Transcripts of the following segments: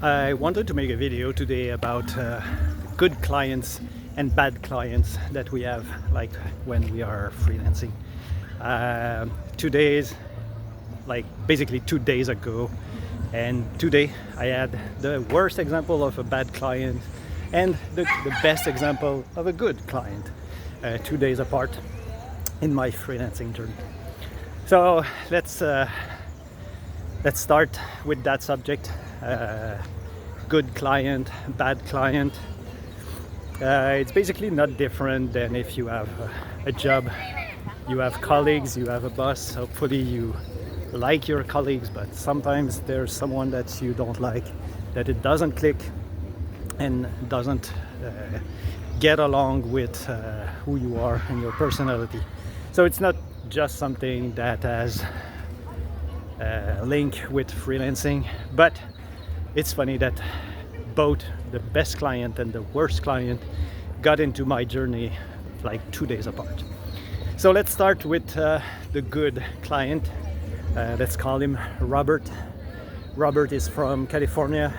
I wanted to make a video today about good clients and bad clients that we have, like when we are freelancing. 2 days, like basically 2 days ago, and today I had the worst example of a bad client and the best example of a good client, 2 days apart in my freelancing journey. So let's start with that subject. Good client, bad client. It's basically not different than if you have a job, you have colleagues, you have a boss. Hopefully you like your colleagues, but sometimes there's someone that you don't like, that it doesn't click and doesn't get along with who you are and your personality. So it's not just something that has link with freelancing, but it's funny that both the best client and the worst client got into my journey like 2 days apart. So let's start with the good client. Let's call him Robert. Robert is from California.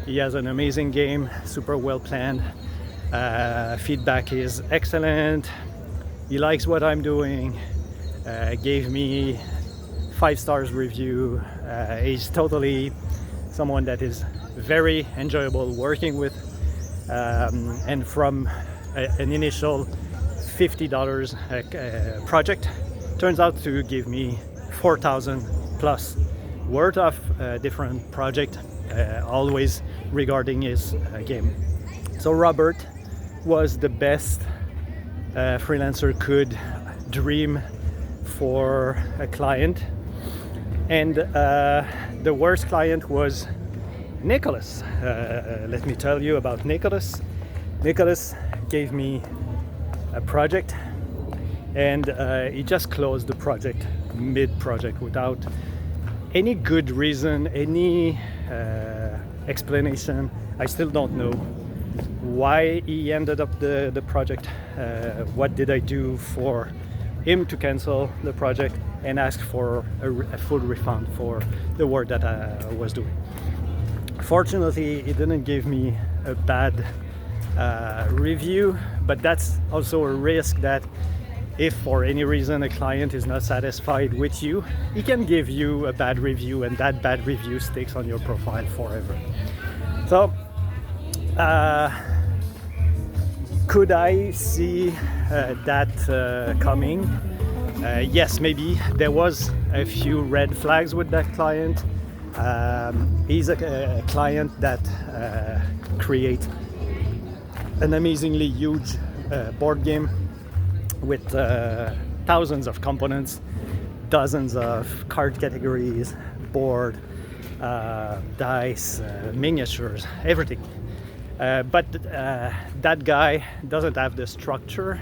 He has an amazing game, super well planned. Feedback is excellent. He likes what I'm doing. Gave me 5 stars review. He's totally someone that is very enjoyable working with, and from an initial $50 project turns out to give me 4,000 plus worth of different project, always regarding his game. So Robert was the best freelancer could dream for a client, and the worst client was Nicholas. Let me tell you about Nicholas. Nicholas gave me a project, and he just closed the project mid-project without any good reason, any explanation. I still don't know why he ended up the project. What did I do for him to cancel the project and ask for a full refund for the work that I was doing? Fortunately, it didn't give me a bad review, but that's also a risk that if for any reason a client is not satisfied with you, he can give you a bad review, and that bad review sticks on your profile forever. So could I see that coming? Yes, maybe. There was a few red flags with that client. He's a client that creates an amazingly huge board game with thousands of components, dozens of card categories, board, dice, miniatures, everything. But that guy doesn't have the structure,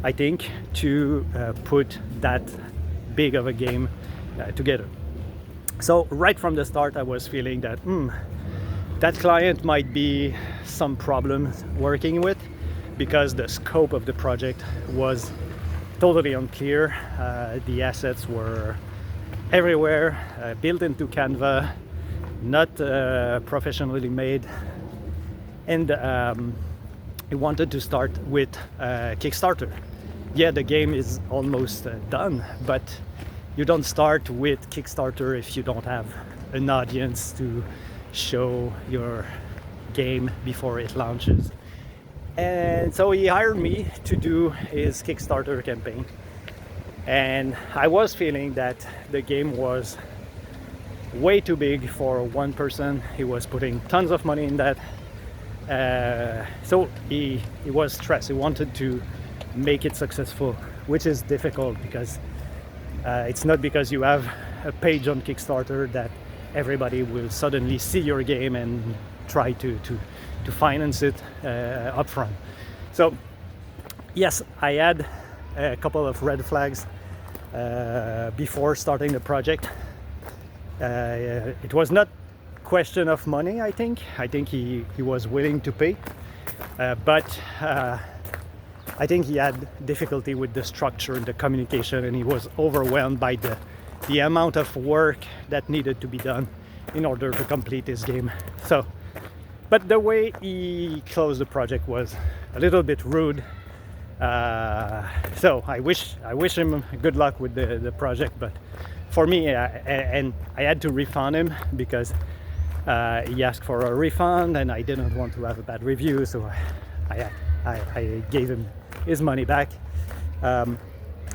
I think, to put that big of a game together. So right from the start, I was feeling that that client might be some problem working with, because the scope of the project was totally unclear. The assets were everywhere, built into Canva, not professionally made, and he wanted to start with Kickstarter. Yeah, the game is almost done, but you don't start with Kickstarter if you don't have an audience to show your game before it launches. And so he hired me to do his Kickstarter campaign. And I was feeling that the game was way too big for one person. He was putting tons of money in that. So he was stressed. He wanted to make it successful, which is difficult because it's not because you have a page on Kickstarter that everybody will suddenly see your game and try to finance it upfront. So yes, I had a couple of red flags before starting the project. It was not question of money. I think he was willing to pay, but I think he had difficulty with the structure and the communication, and he was overwhelmed by the amount of work that needed to be done in order to complete his game. So, but the way he closed the project was a little bit rude. So I wish him good luck with the project, but for me, and I had to refund him because he asked for a refund, and I didn't want to have a bad review, so I gave him his money back.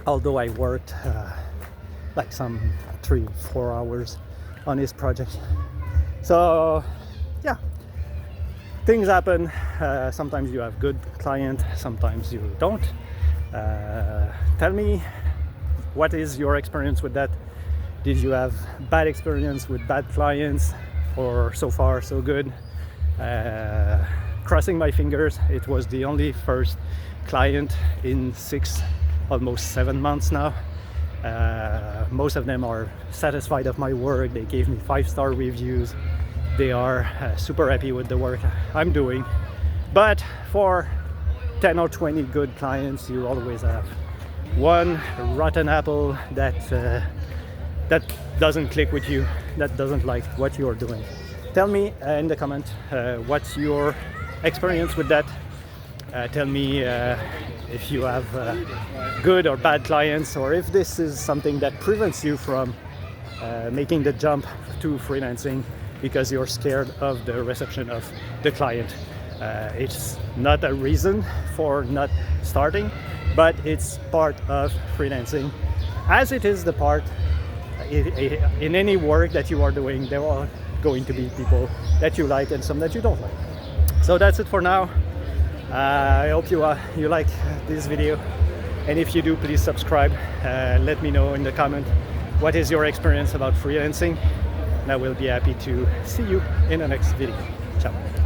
Although I worked like some 3-4 hours on his project. So yeah, things happen. Sometimes you have good client, sometimes you don't. Tell me, what is your experience with that? Did you have bad experience with bad clients, or so far so good? Crossing my fingers, it was the only first client in 6, almost 7 months now. Most of them are satisfied of my work. They gave me 5-star reviews. They are super happy with the work I'm doing. But for 10 or 20 good clients, you always have one rotten apple that doesn't click with you, that doesn't like what you're doing. Tell me in the comment what's your experience with that. Tell me if you have good or bad clients, or if this is something that prevents you from making the jump to freelancing because you're scared of the reception of the client. It's not a reason for not starting, but it's part of freelancing, as it is the part in any work that you are doing. There are going to be people that you like and some that you don't like. So that's it for now. I hope you like this video, and if you do, please subscribe. Let me know in the comment what is your experience about freelancing, and I will be happy to see you in the next video. Ciao.